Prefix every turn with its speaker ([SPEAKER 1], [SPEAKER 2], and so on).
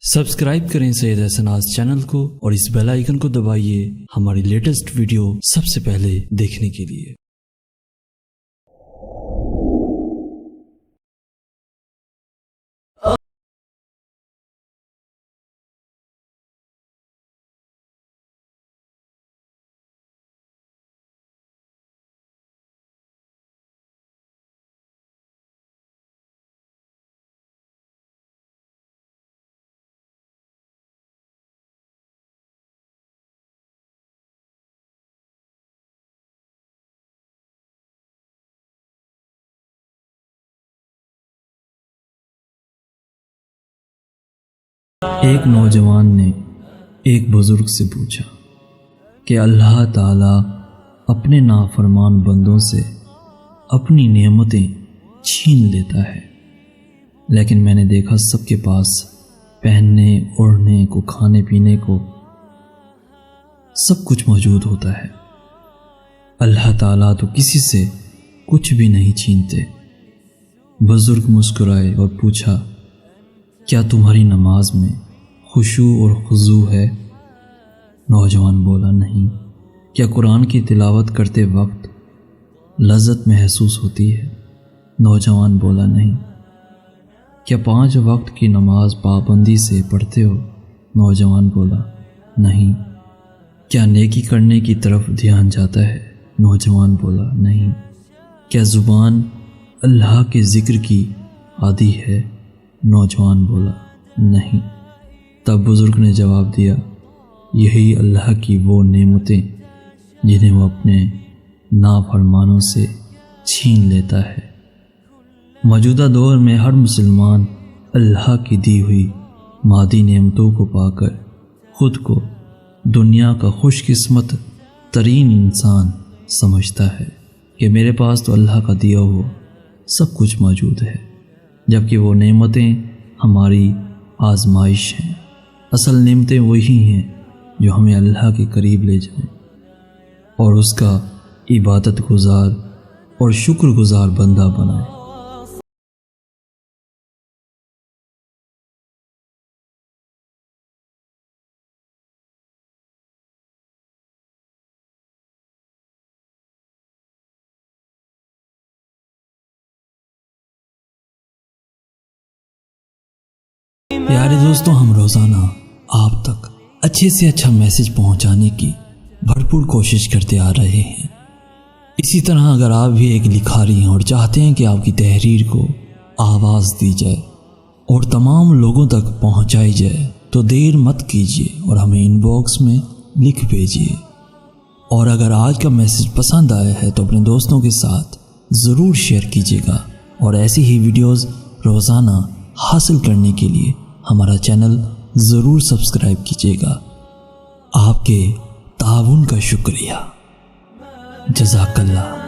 [SPEAKER 1] Subscribe کریں سید احسان channel کو اور اس بیل آئیکن کو دبائیے ہماری لیٹسٹ ویڈیو سب سے پہلے دیکھنے کے لیے۔
[SPEAKER 2] ایک نوجوان نے ایک بزرگ سے پوچھا کہ اللہ تعالیٰ اپنے نافرمان بندوں سے اپنی نعمتیں چھین لیتا ہے، لیکن میں نے دیکھا سب کے پاس پہننے اوڑھنے کو، کھانے پینے کو سب کچھ موجود ہوتا ہے۔ اللہ تعالیٰ تو کسی سے کچھ بھی نہیں چھینتے۔ بزرگ مسکرائے اور پوچھا، کیا تمہاری نماز میں خشوع اور خضوع ہے؟ نوجوان بولا، نہیں۔ کیا قرآن کی تلاوت کرتے وقت لذت محسوس ہوتی ہے؟ نوجوان بولا، نہیں۔ کیا 5 وقت کی نماز پابندی سے پڑھتے ہو؟ نوجوان بولا، نہیں۔ کیا نیکی کرنے کی طرف دھیان جاتا ہے؟ نوجوان بولا، نہیں۔ کیا زبان اللہ کے ذکر کی عادی ہے؟ نوجوان بولا، نہیں۔ تب بزرگ نے جواب دیا، یہی اللہ کی وہ نعمتیں جنہیں وہ اپنے نافرمانوں سے چھین لیتا ہے۔ موجودہ دور میں ہر مسلمان اللہ کی دی ہوئی مادی نعمتوں کو پا کر خود کو دنیا کا خوش قسمت ترین انسان سمجھتا ہے کہ میرے پاس تو اللہ کا دیا ہوا سب کچھ موجود ہے، جبکہ وہ نعمتیں ہماری آزمائش ہیں۔ اصل نعمتیں وہی ہیں جو ہمیں اللہ کے قریب لے جائیں اور اس کا عبادت گزار اور شکر گزار بندہ بنائیں۔
[SPEAKER 1] پیارے دوستوں، ہم روزانہ آپ تک اچھے سے اچھا میسج پہنچانے کی بھرپور کوشش کرتے آ رہے ہیں۔ اسی طرح اگر آپ بھی ایک لکھاری ہیں اور چاہتے ہیں کہ آپ کی تحریر کو آواز دی جائے اور تمام لوگوں تک پہنچائی جائے تو دیر مت کیجیے اور ہمیں ان باکس میں لکھ بھیجیے۔ اور اگر آج کا میسج پسند آیا ہے تو اپنے دوستوں کے ساتھ ضرور شیئر کیجیے گا، اور ایسی ہی ویڈیوز روزانہ حاصل کرنے کے لیے ہمارا چینل ضرور سبسکرائب کیجیے گا۔ آپ کے تعاون کا شکریہ، جزاک اللہ۔